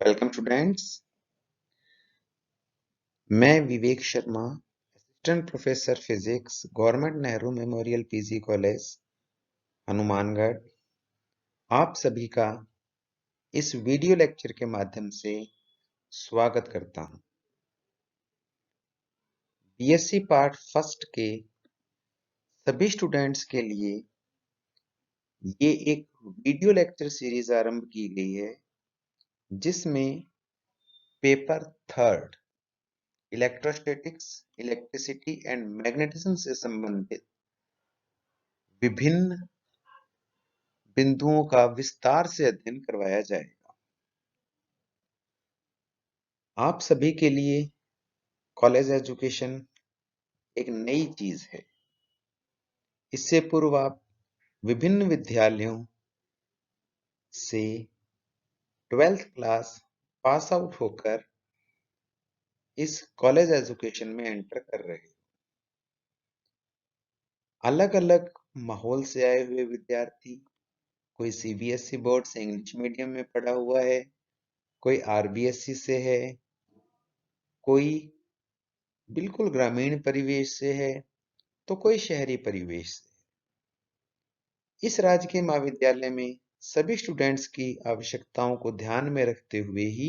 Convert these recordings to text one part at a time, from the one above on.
Welcome students. मैं Vivek Sharma, assistant professor physics, government Nehru memorial PG college, Hanumangarh, आप सभी का इस वीडियो लेक्चर के माध्यम से स्वागत करता हूं। बीएससी पार्ट फर्स्ट के सभी स्टूडेंट्स के लिए ये एक वीडियो लेक्चर सीरीज आरंभ की गई है, जिसमें paper third electrostatics, electricity and magnetism से संबंधित विभिन्न बिंदुओं का विस्तार से अध्ययन करवाया जाएगा। आप सभी के लिए कॉलेज एजुकेशन एक नई चीज है। इससे पूर्व आप विभिन्न विद्यालयों से 12th क्लास पास आउट होकर इस कॉलेज एजुकेशन में एंटर कर रहे हो। अलग अलग माहौल से आए हुए विद्यार्थी, कोई सीबीएसई बोर्ड से इंग्लिश मीडियम में पढ़ा हुआ है, कोई आरबीएसई से है, कोई बिल्कुल ग्रामीण परिवेश से है, तो कोई शहरी परिवेश से। इस राजकीय महाविद्यालय में सभी स्टूडेंट्स की आवश्यकताओं को ध्यान में रखते हुए ही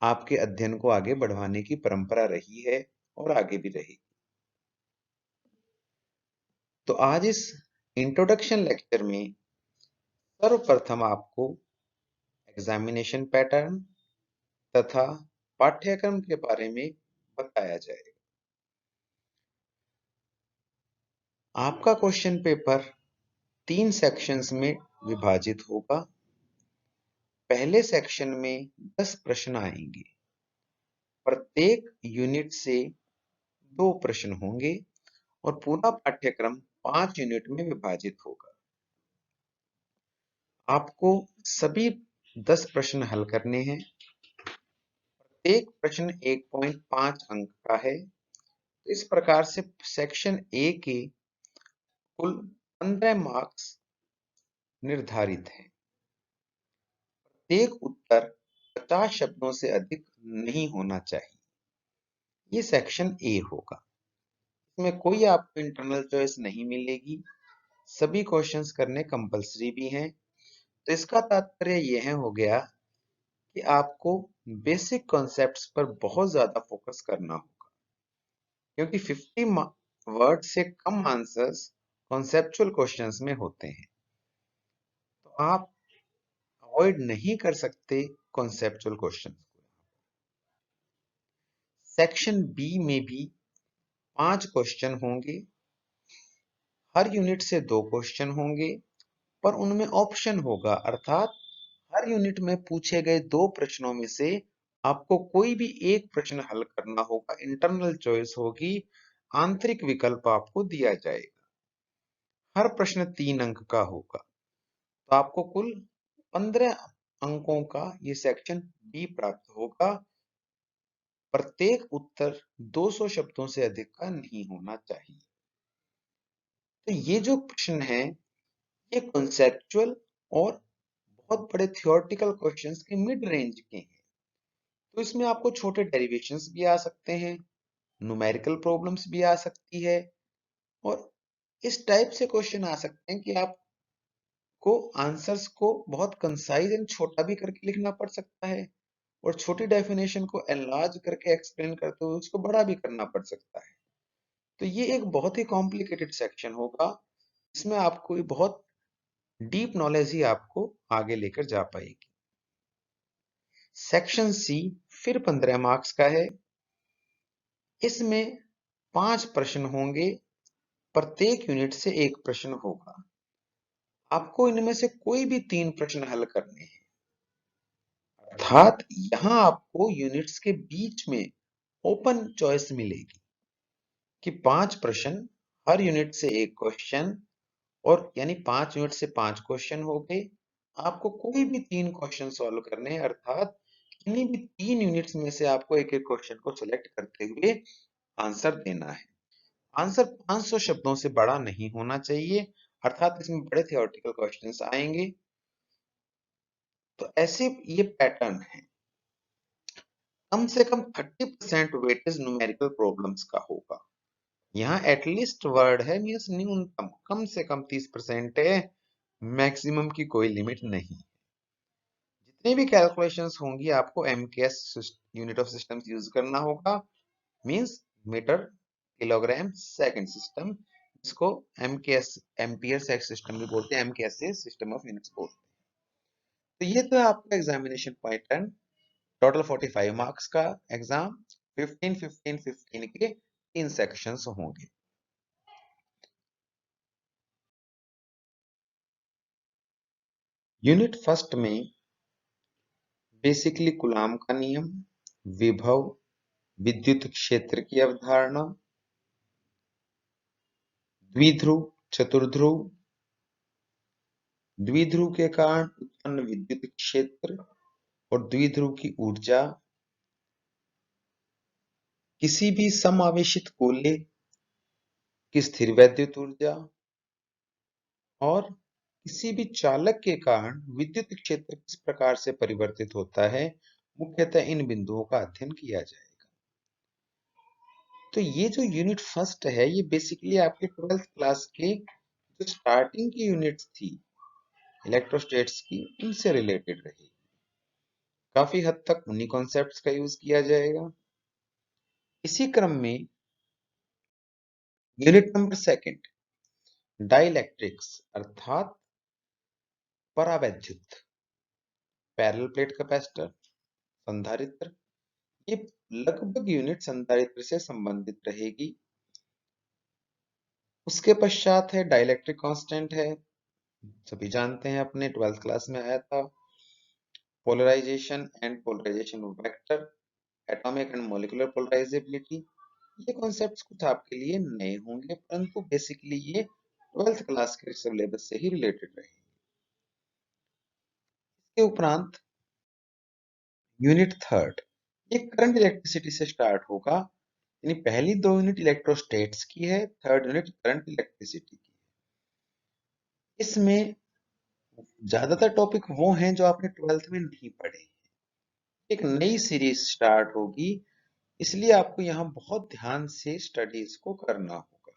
आपके अध्ययन को आगे बढ़ाने की परंपरा रही है और आगे भी रहेगी। तो आज इस इंट्रोडक्शन लेक्चर में सर्वप्रथम आपको एग्जामिनेशन पैटर्न तथा पाठ्यक्रम के बारे में बताया जाएगा। आपका क्वेश्चन पेपर 3 सेक्शंस में विभाजित होगा। पहले सेक्शन में 10 प्रश्न आएंगे। प्रत्येक यूनिट से 2 प्रश्न होंगे और पूरा पाठ्यक्रम 5 यूनिट में विभाजित होगा। आपको सभी 10 प्रश्न हल करने हैं। प्रत्येक प्रश्न 1.5 अंक का है। तो इस प्रकार से सेक्शन ए के कुल 15 मार्क्स निर्धारित हैं। प्रत्येक उत्तर 50 शब्दों से अधिक नहीं होना चाहिए। ये सेक्शन ए होगा। इसमें कोई आपको इंटरनल चॉइस नहीं मिलेगी। सभी क्वेश्चंस करने कंपलसरी भी हैं। तो इसका तात्पर्य यह हो गया कि आपको बेसिक कॉन्सेप्ट्स पर बहुत ज्यादा फोकस करना होगा, क्योंकि 50 वर्ड से कम आंसर्स कॉन्सेप्चुअल क्वेश्चंस में होते हैं। तो आप अवॉइड नहीं कर सकते कॉन्सेप्चुअल क्वेश्चंस को। सेक्शन बी में भी 5 क्वेश्चन होंगे। हर यूनिट से 2 क्वेश्चन होंगे, पर उनमें ऑप्शन होगा, अर्थात हर यूनिट में पूछे गए 2 प्रश्नों में से आपको कोई भी एक प्रश्न हल करना होगा। इंटरनल चॉइस होगी, आंतरिक विकल्प आपको दिया जाएगा। हर प्रश्न 3 अंक का होगा। तो आपको कुल 15 अंकों का ये सेक्शन बी प्राप्त होगा। प्रत्येक उत्तर 200 शब्दों से अधिक का नहीं होना चाहिए। तो ये जो प्रश्न है, ये कॉन्सेप्चुअल और बहुत बड़े थियोरेटिकल क्वेश्चंस के मिड रेंज के हैं। तो इसमें आपको छोटे डेरिवेशंस भी आ सकते हैं, न्यूमेरिकल प्रॉब्लम्स भी आ सकती है, और इस टाइप से क्वेश्चन आ सकते हैं कि आपको आंसर्स को बहुत कंसाइज एंड छोटा भी करके लिखना पड़ सकता है, और छोटी डेफिनेशन को एनलार्ज करके एक्सप्लेन करते हुए उसको बड़ा भी करना पड़ सकता है। तो ये एक बहुत ही कॉम्प्लिकेटेड सेक्शन होगा। इसमें आपको बहुत डीप नॉलेज ही आपको आगे लेकर जा पाएगी। सेक्शन सी फिर 15 मार्क्स का है। इसमें 5 प्रश्न होंगे। प्रत्येक यूनिट से 1 प्रश्न होगा। आपको इनमें से कोई भी 3 प्रश्न हल करने हैं। अर्थात यहां आपको यूनिट्स के बीच में ओपन चॉइस मिलेगी कि 5 प्रश्न, हर यूनिट से 1 क्वेश्चन, और यानी 5 यूनिट से 5 क्वेश्चन हो गए। आपको कोई भी 3 क्वेश्चन सॉल्व करने हैं, अर्थात किन्हीं भी 3 यूनिट्स में से आपको एक एक क्वेश्चन को सिलेक्ट करते हुए आंसर देना है। आंसर 500 शब्दों से बड़ा नहीं होना चाहिए, अर्थात इसमें बड़े थियोरेटिकल क्वेश्चंस आएंगे। तो ऐसे ये पैटर्न है। कम से कम 30% वेटेज न्यूमेरिकल प्रॉब्लम्स का होगा। यहाँ एटलीस्ट वर्ड है, मीन्स न्यूनतम, कम से कम 30% है, मैक्सिमम की कोई लिमिट नहीं। जितनी भी कैलकुलेशंस होंगी आपको MKS unit of systems use करना होगा, means metre kilogram second system, इसको एमकेएस एम्पियर सेकंड सिस्टम भी बोलते हैं, एमकेएस से सिस्टम ऑफ यूनिट्स बोलते हैं। तो ये तो आपका एग्जामिनेशन पैटर्न, टोटल 45 मार्क्स का एग्जाम, 15 15 15 के 3 सेक्शंस होंगे। यूनिट फर्स्ट में बेसिकली कूलाम का नियम, विभव, विद्युत क्षेत्र की अवधारणा, द्विध्रुव, चतुर्ध्रुव, द्विध्रुव के कारण उत्पन्न विद्युत क्षेत्र और द्विध्रुव की ऊर्जा, किसी भी समावेशित गोले की स्थिर वैद्युत ऊर्जा और किसी भी चालक के कारण विद्युत क्षेत्र किस प्रकार से परिवर्तित होता है, मुख्यतः इन बिंदुओं का अध्ययन किया जाएगा। तो ये जो यूनिट फर्स्ट है, ये बेसिकली आपके 12th क्लास के जो स्टार्टिंग की यूनिट्स थी इलेक्ट्रोस्टेट्स की, उनसे रिलेटेड रहेगी। काफी हद तक उन्हीं कॉन्सेप्ट्स का यूज किया जाएगा। इसी क्रम में यूनिट नंबर सेकंड, डाइलेक्ट्रिक्स अर्थात परावैद्युत, पैरेलल प्लेट कैपेसिटर, संधारित्र, ये लगभग यूनिट संधारित्र से संबंधित रहेगी। उसके पश्चात है डाइलेक्ट्रिक कांस्टेंट है, सभी जानते हैं, अपने 12th क्लास में आया था। Polarization and polarization vector, atomic and molecular polarizability, ये कॉन्सेप्ट्स कुछ आपके लिए नए होंगे, परंतु बेसिकली ये 12th क्लास के सिलेबस से ही रिलेटेड रहेंगे। इसके उपरांत यूनिट थर्ड, ये करंट इलेक्ट्रिसिटी से स्टार्ट होगा, यानी पहली 2 यूनिट इलेक्ट्रोस्टेट्स की है, थर्ड यूनिट करंट इलेक्ट्रिसिटी की। इसमें ज्यादातर टॉपिक वो हैं जो आपने 12th में नहीं पढ़े। एक नई सीरीज स्टार्ट होगी, इसलिए आपको यहाँ बहुत ध्यान से स्टडीज को करना होगा।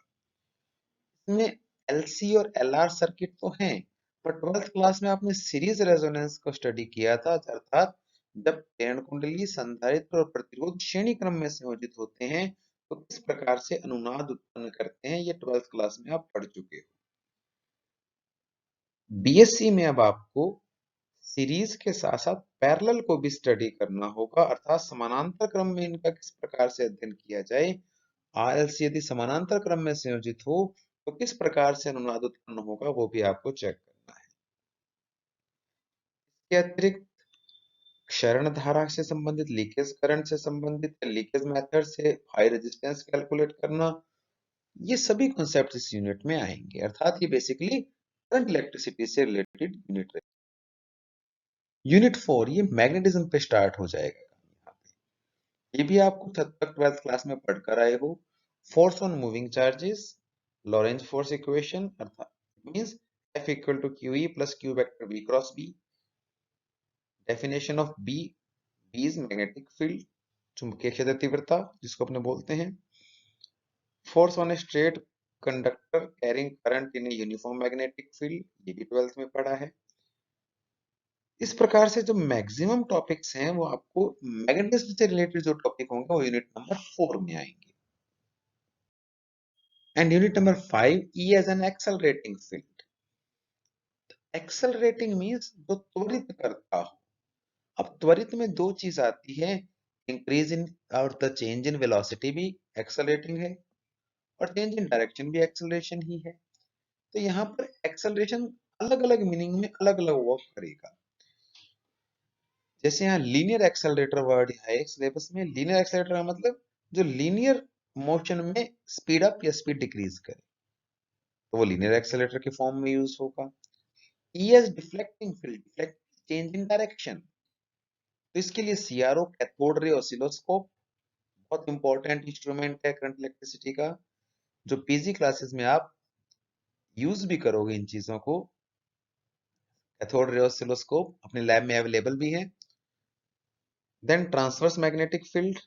इसमें एलसी और एलआर सर्किट तो हैं, पर 12th क्लास में आपने सीरीज रेजोनेंस को स्टडी किया था, अर्थात जब प्रेरण कुंडली, संधारित्र और प्रतिरोध श्रेणी क्रम में संयोजित होते हैं तो किस प्रकार से अनुनाद उत्पन्न करते हैं, ये 12th क्लास में आप पढ़ चुके हो। बीएससी में अब आपको सीरीज के साथ साथ पैरेलल को भी स्टडी करना होगा, अर्थात समानांतर क्रम में इनका किस प्रकार से अध्ययन किया जाए। आरएलसी यदि समानांतर क्रम में संयोजित हो तो किस प्रकार से अनुनाद उत्पन्न होगा, वो भी आपको चेक करना है। इसके अतिरिक्त क्षरण धारा से संबंधित, लीकेज करंट से संबंधित, लीकेज मेथड से हाई रेजिस्टेंस कैलकुलेट करना, ये सभी कॉन्सेप्ट इस यूनिट में आएंगे, अर्थात ये बेसिकली करंट इलेक्ट्रिसिटी से रिलेटेड यूनिट है। यूनिट 4 ये मैग्नेटिज्म पे स्टार्ट हो जाएगा। यहाँ पे ये भी आप कुछ हद तक 12th क्लास में पढ़कर आए हो। Force on moving charges, Lorentz force equation, अर्थात means F equal to Q E plus Q vector B cross B, definition of B, B is magnetic field, चुंबकीय क्षेत्र तीव्रता जिसको अपने बोलते हैं। Force on a straight conductor carrying current in a uniform magnetic field, ये भी 12th में पढ़ा है। इस प्रकार से जो मैक्सिमम टॉपिक्स हैं वो आपको मैग्नेटिज्म से रिलेटेड जो टॉपिक होंगे वो यूनिट नंबर 4 में आएंगे। And unit number 5, E as an accelerating field. Accelerating means जो त्वरित करता हो। अब त्वरित में दो चीज आती है, इंक्रीज इन और द चेंज इन वेलोसिटी भी एक्सेलरेटिंग है, और चेंज इन डायरेक्शन भी एक्सेलरेशन ही है। तो यहाँ पर एक्सेलरेशन अलग अलग मीनिंग में अलग अलग वर्क करेगा। जैसे यहाँ लीनियर एक्सेलरेटर वर्ड है सिलेबस में, लीनियर एक्सेलरेटर का मतलब जो लीनियर मोशन में स्पीड अप या स्पीड डिक्रीज करे, तो वो लीनियर एक्सेलरेटर के फॉर्म में यूज होगा। E as deflecting field, deflect change in direction, तो इसके लिए सीआरओ कैथोड रे ऑसिलोस्कोप बहुत इंपॉर्टेंट इंस्ट्रूमेंट है करंट इलेक्ट्रिसिटी का, जो पीजी क्लासेस में आप यूज भी करोगे इन चीजों को। कैथोड रे ऑसिलोस्कोप अपने लैब में अवेलेबल भी है। Then transverse magnetic field,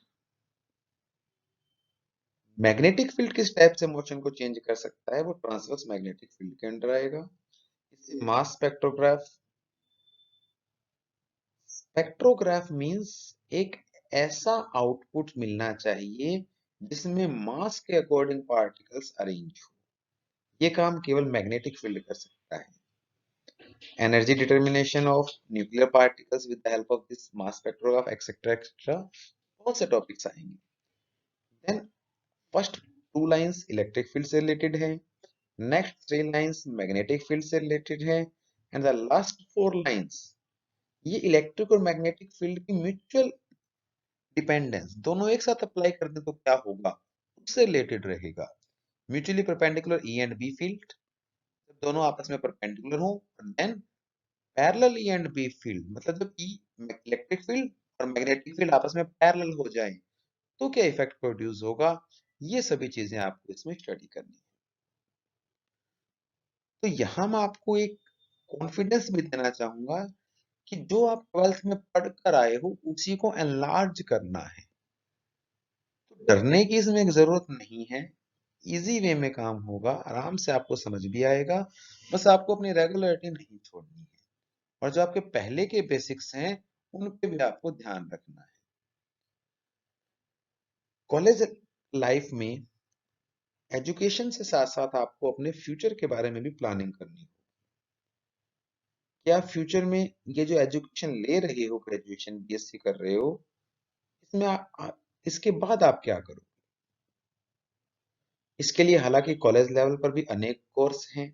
magnetic field किस टाइप से मोशन को चेंज कर सकता है, वो ट्रांसवर्स मैग्नेटिक फील्ड के अंडर आएगा। इससे मास स्पेक्ट्रोग्राफ, स्पेक्ट्रोग्राफ मींस एक ऐसा आउटपुट मिलना चाहिए जिसमें मास के अकॉर्डिंग पार्टिकल्स अरेंज हो। ये काम केवल मैग्नेटिक फील्ड कर सकता है। Energy determination of nuclear particles with the help of this mass spectrograph etcetera etcetera, बहुत से टॉपिक्स आएंगे। Then first two lines electric field से रिलेटेड है, next three lines magnetic field से रिलेटेड है, and the last four lines ये electric और magnetic field की म्यूचुअल डिपेंडेंस दोनों एक साथ अप्लाई कर दे तो क्या होगा, उससे रिलेटेड रहेगा। Mutually perpendicular E and B field, दोनों आपस में परपेंडिकुलर हो, then parallel E and B field, मतलब जब ई इलेक्ट्रिक फील्ड और मैग्नेटिक फील्ड आपस में पैरेलल हो जाए तो क्या इफेक्ट प्रोड्यूस होगा, ये सभी चीजें आपको इसमें स्टडी करनी है। तो यहां मैं आपको एक कॉन्फिडेंस भी देना चाहूंगा कि जो आप 12th में पढ़कर आए हो उसी को एनलार्ज करना है। तो डरने की इसमें एक जरूरत नहीं है, इजी वे में काम होगा, आराम से आपको समझ भी आएगा। बस आपको अपनी रेगुलरिटी नहीं छोड़नी है, और जो आपके पहले के बेसिक्स हैं उन पे भी आपको ध्यान रखना है। कॉलेज लाइफ में एजुकेशन से साथ साथ आपको अपने फ्यूचर के बारे में भी प्लानिंग करनी है कि आप फ्यूचर में ये जो एजुकेशन ले रहे हो, ग्रेजुएशन बीएससी कर रहे हो, इसमें इसके बाद आप क्या करो। इसके लिए हालांकि कॉलेज लेवल पर भी अनेक कोर्स हैं,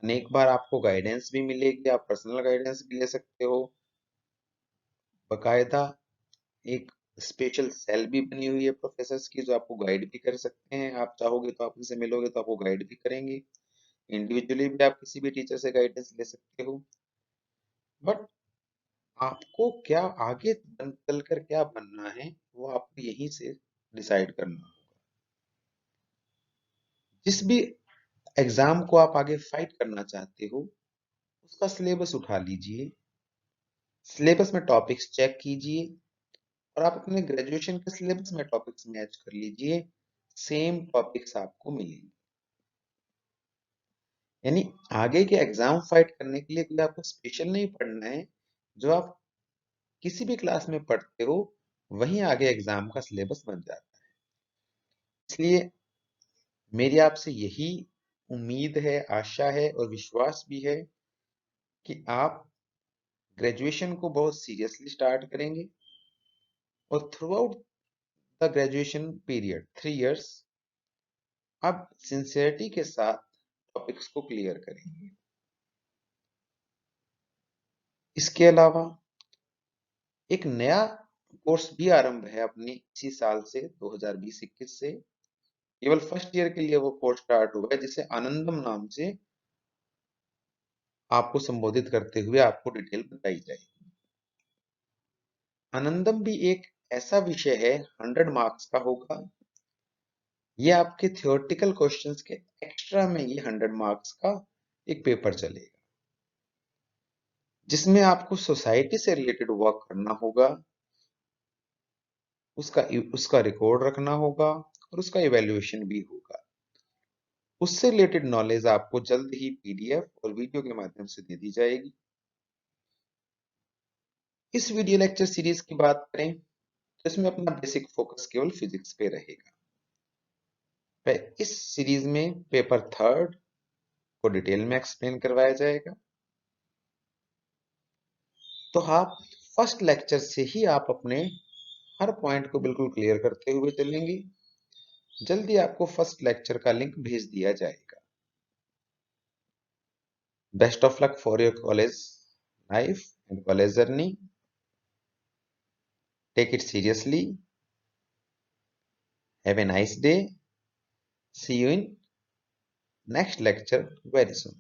अनेक बार आपको गाइडेंस भी मिलेगी, आप पर्सनल गाइडेंस भी ले सकते हो। बकायदा एक स्पेशल सेल भी बनी हुई है प्रोफेसर्स की जो आपको गाइड भी कर सकते हैं, आप चाहोगे तो आप उनसे मिलोगे तो आपको गाइड भी करेंगे। इंडिविजुअली भी आप किसी भी टीचर से गाइडेंस ले सकते हो। बट आपको क्या आगे चल कर क्या बनना है वो आपको यहीं से डिसाइड करना होगा। जिस भी एग्जाम को आप आगे फाइट करना चाहते हो उसका सिलेबस उठा लीजिए, सिलेबस में टॉपिक्स चेक कीजिए, और आप अपने ग्रेजुएशन के सिलेबस में टॉपिक्स मैच कर लीजिए, सेम टॉपिक्स आपको मिलेंगे। यानी आगे के एग्जाम फाइट करने के लिए कोई आपको स्पेशल नहीं पढ़ना है, जो आप किसी भी क्लास में पढ़ते हो वहीं आगे एग्जाम का सिलेबस बन जाता है। इसलिए मेरी आपसे यही उम्मीद है, आशा है और विश्वास भी है कि आप ग्रेजुएशन को बहुत सीरियसली स्टार्ट करेंगे और through out the graduation period 3 years आप सिंसियरिटी के साथ टॉपिक्स को क्लियर करेंगे। इसके अलावा एक नया कोर्स भी आरंभ है अपनी इसी साल से 2020-21 से, केवल फर्स्ट ईयर के लिए वो कोर्स स्टार्ट हुआ है जिसे आनंदम नाम से आपको संबोधित करते हुए आपको डिटेल बताई जाएगी। आनंदम भी एक ऐसा विषय है 100 मार्क्स का होगा। ये आपके थियोरेटिकल क्वेश्चंस के एक्स्ट्रा में ये 100 मार्क्स का एक पेपर चलेगा जिसमें आपको सोसाइटी से रिलेटेड वर्क करना होगा, उसका उसका रिकॉर्ड रखना होगा और उसका इवैल्यूएशन भी होगा। उससे रिलेटेड नॉलेज आपको जल्द ही पीडीएफ और वीडियो के माध्यम से दे दी जाएगी। इस वीडियो लेक्चर सीरीज की बात करें तो इसमें अपना बेसिक फोकस केवल फिजिक्स पे रहेगा। इस सीरीज में पेपर थर्ड को डिटेल में एक्सप्लेन करवाया जाएगा। तो आप फर्स्ट लेक्चर से ही आप अपने हर पॉइंट को बिल्कुल क्लियर करते हुए चलेंगे। जल्दी आपको फर्स्ट लेक्चर का लिंक भेज दिया जाएगा। Best of luck for your college life and college journey. Take it seriously. Have a nice day. See you in next lecture very soon.